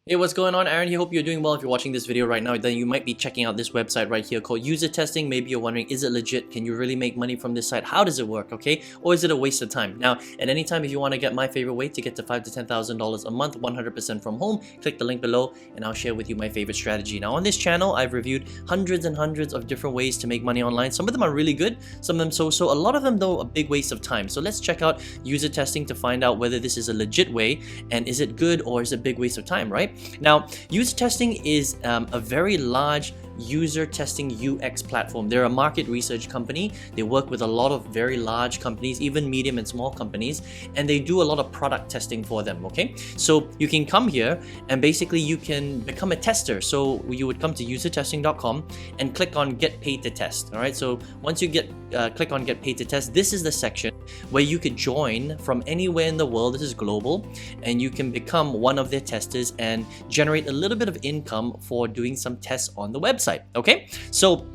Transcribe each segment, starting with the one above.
Hey, what's going on? Aaron here. Hope you're doing well. If you're watching this video right now, then you might be checking out this website right here called Usertesting. Maybe you're wondering, is it legit? Can you really make money from this site? How does it work? Okay, or is it a waste of time? Now, at any time, if you want to get my favorite way to get to $5,000 to $10,000 a month, 100% from home, click the link below, and I'll share with you my favorite strategy. Now, on this channel, I've reviewed hundreds and hundreds of different ways to make money online. Some of them are really good, some of them so-so. A lot of them, though, a big waste of time. So let's check out Usertesting to find out whether this is a legit way, and is it good or is it a big waste of time? Right now, Usertesting is a very large user testing UX platform. They're a market research company. They work with a lot of very large companies, even medium and small companies, and they do a lot of product testing for them. Okay, so you can come here and basically you can become a tester. So you would come to usertesting.com and click on get paid to test. All right, so once you click on get paid to test, this is the section where you could join from anywhere in the world. This is global, and you can become one of their testers and generate a little bit of income for doing some tests on the website. Okay, so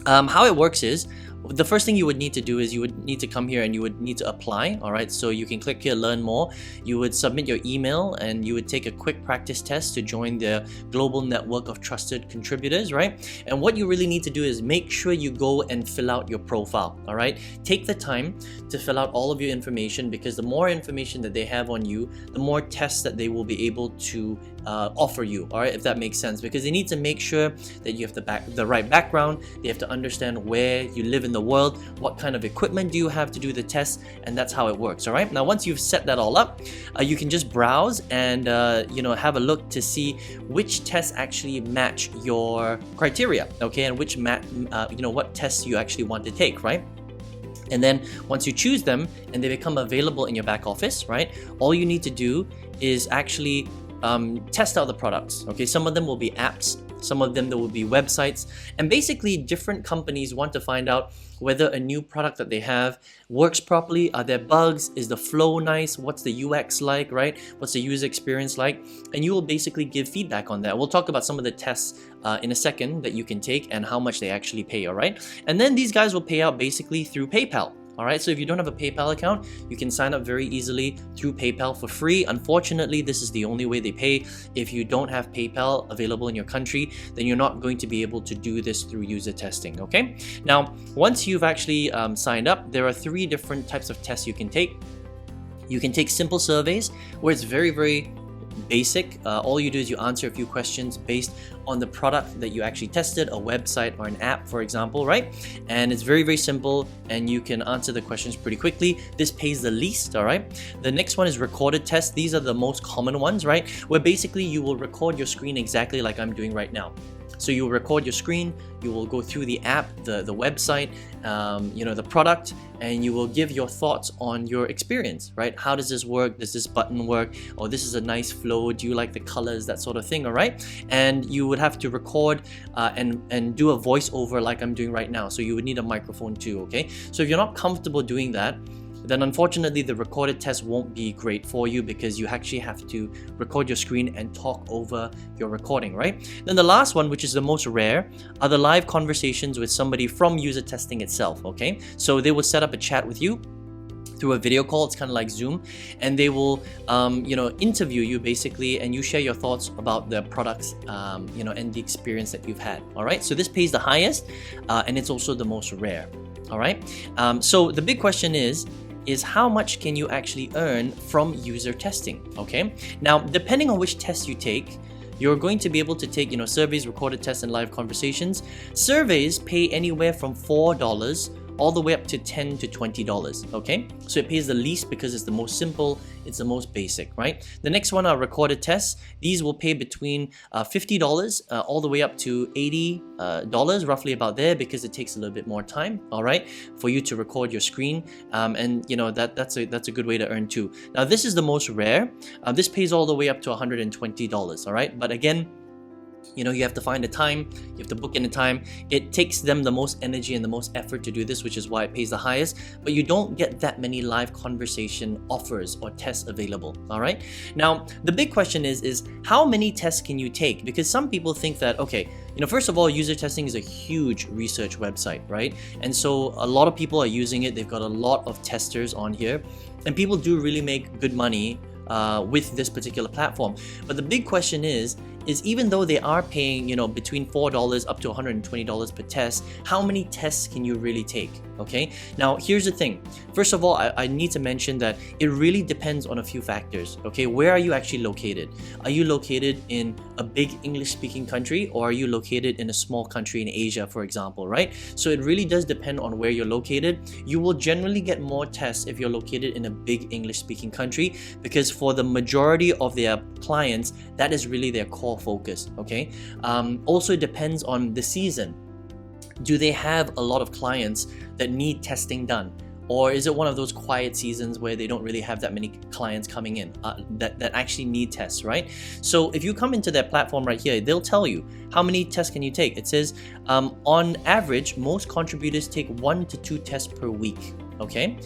how it works is, the first thing you would need to do is you would need to come here and you would need to apply. All right, so you can click here, learn more. You would submit your email and you would take a quick practice test to join the global network of trusted contributors, right? And what you really need to do is make sure you go and fill out your profile. All right, take the time to fill out all of your information, because the more information that they have on you, the more tests that they will be able to offer you. All right, if that makes sense, because they need to make sure that you have the right background. They have to understand where you live in the world, what kind of equipment do you have to do the tests, and that's how it works. All right, now once you've set that all up, you can just browse and have a look to see which tests actually match your criteria, okay, and which what tests you actually want to take, right? And then once you choose them and they become available in your back office, right, all you need to do is actually test out the products. Okay, some of them will be apps, some of them there will be websites, and basically different companies want to find out whether a new product that they have works properly. Are there bugs? Is the flow nice? What's the UX like, right? What's the user experience like? And you will basically give feedback on that. We'll talk about some of the tests in a second that you can take and how much they actually pay. All right, and then these guys will pay out basically through PayPal. All right, so if you don't have a PayPal account, you can sign up very easily through PayPal for free. Unfortunately, this is the only way they pay. If you don't have PayPal available in your country, then you're not going to be able to do this through Usertesting. Okay, now once you've actually signed up, there are 3 different types of tests you can take. You can take simple surveys where it's very basic. All you do is you answer a few questions based on the product that you actually tested, a website or an app, for example, right? And it's very simple, and you can answer the questions pretty quickly. This pays the least. All right, the next one is recorded tests. These are the most common ones, right? Where basically you will record your screen exactly like I'm doing right now. So you will record your screen, you will go through the app, the website, the product, and you will give your thoughts on your experience, right? How does this work? Does this button work? Or this is a nice flow. Do you like the colors? That sort of thing, all right? And you would have to record and do a voiceover like I'm doing right now. So you would need a microphone too, okay? So if you're not comfortable doing that, then unfortunately the recorded test won't be great for you, because you actually have to record your screen and talk over your recording, right? Then the last one, which is the most rare, are the live conversations with somebody from Usertesting itself, okay? So they will set up a chat with you through a video call. It's kind of like Zoom, and they will interview you basically, and you share your thoughts about the products and the experience that you've had. All right, so this pays the highest, and it's also the most rare. All right, so the big question is how much can you actually earn from Usertesting? Okay, now depending on which test you take, you're going to be able to take surveys, recorded tests, and live conversations. Surveys pay anywhere from $4 all the way up to $10 to $20. Okay, so it pays the least because it's the most simple, it's the most basic, right? The next one are recorded tests. These will pay between $50 all the way up to $80, roughly about there, because it takes a little bit more time, all right, for you to record your screen, and that's a good way to earn too. Now this is the most rare. This pays all the way up to $120, all right, but again, you have to find a time, you have to book in a time. It takes them the most energy and the most effort to do this, which is why it pays the highest, but you don't get that many live conversation offers or tests available. All right, now the big question is how many tests can you take? Because some people think that, okay, first of all, Usertesting is a huge research website, right? And so a lot of people are using it. They've got a lot of testers on here, and people do really make good money with this particular platform. But the big question is even though they are paying, you know, between $4 up to $120 per test, how many tests can you really take? Okay, now here's the thing. First of all, I need to mention that it really depends on a few factors. Okay, where are you actually located? Are you located in a big English-speaking country, or are you located in a small country in Asia, for example, right? So it really does depend on where you're located. You will generally get more tests if you're located in a big English-speaking country, because for the majority of their clients, that is really their core focus. Okay, also it depends on the season. Do they have a lot of clients that need testing done? Or is it one of those quiet seasons where they don't really have that many clients coming in that actually need tests, right? So if you come into their platform right here, they'll tell you how many tests can you take. It says on average, most contributors take 1 to 2 tests per week. Okay,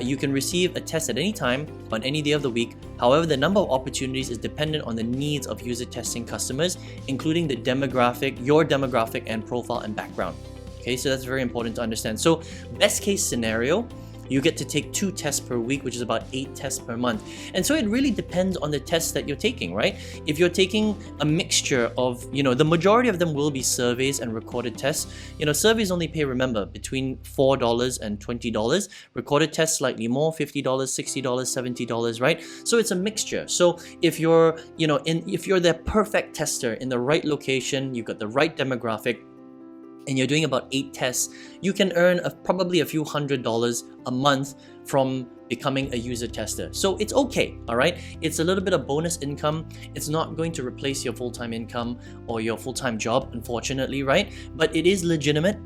you can receive a test at any time on any day of the week. However, the number of opportunities is dependent on the needs of user testing customers, including the demographic, your demographic and profile and background. Okay, so that's very important to understand. So best case scenario, you get to take 2 tests per week, which is about 8 tests per month. And so it really depends on the tests that you're taking, right? If you're taking a mixture of, you know, the majority of them will be surveys and recorded tests. You know, surveys only pay, remember, between $4 and $20. Recorded tests slightly more, $50, $60, $70, right? So it's a mixture. So if you're, you know, if you're the perfect tester in the right location, you've got the right demographic, and you're doing about 8 tests, you can earn probably a few $100s a month from becoming a user tester. So it's okay, all right? It's a little bit of bonus income. It's not going to replace your full-time income or your full-time job, unfortunately, right? But it is legitimate,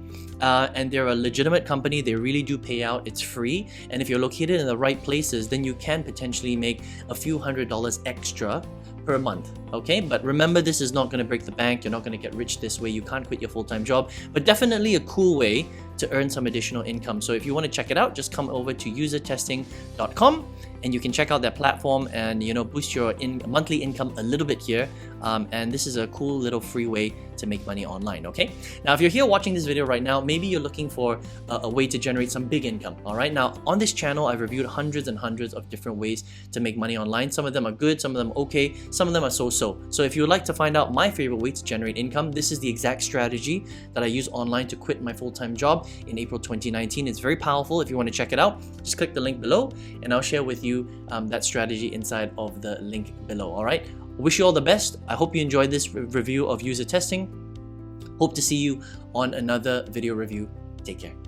and they're a legitimate company. They really do pay out. It's free. And if you're located in the right places, then you can potentially make a few $100s extra per month. Okay, but remember, this is not going to break the bank. You're not going to get rich this way. You can't quit your full-time job, but definitely a cool way to earn some additional income. So if you want to check it out, just come over to usertesting.com and you can check out their platform and, you know, boost your monthly income a little bit here. And this is a cool little free way to make money online. Okay, now if you're here watching this video right now, maybe you're looking for a way to generate some big income. All right, now on this channel, I've reviewed hundreds and hundreds of different ways to make money online. Some of them are good, some of them okay, some of them are so-so. So if you would like to find out my favorite way to generate income, this is the exact strategy that I use online to quit my full-time job in April 2019. It's very powerful. If you want to check it out, just click the link below and I'll share with you that strategy inside of the link below. All right, wish you all the best. I hope you enjoyed this review of user testing. Hope to see you on another video review. Take care.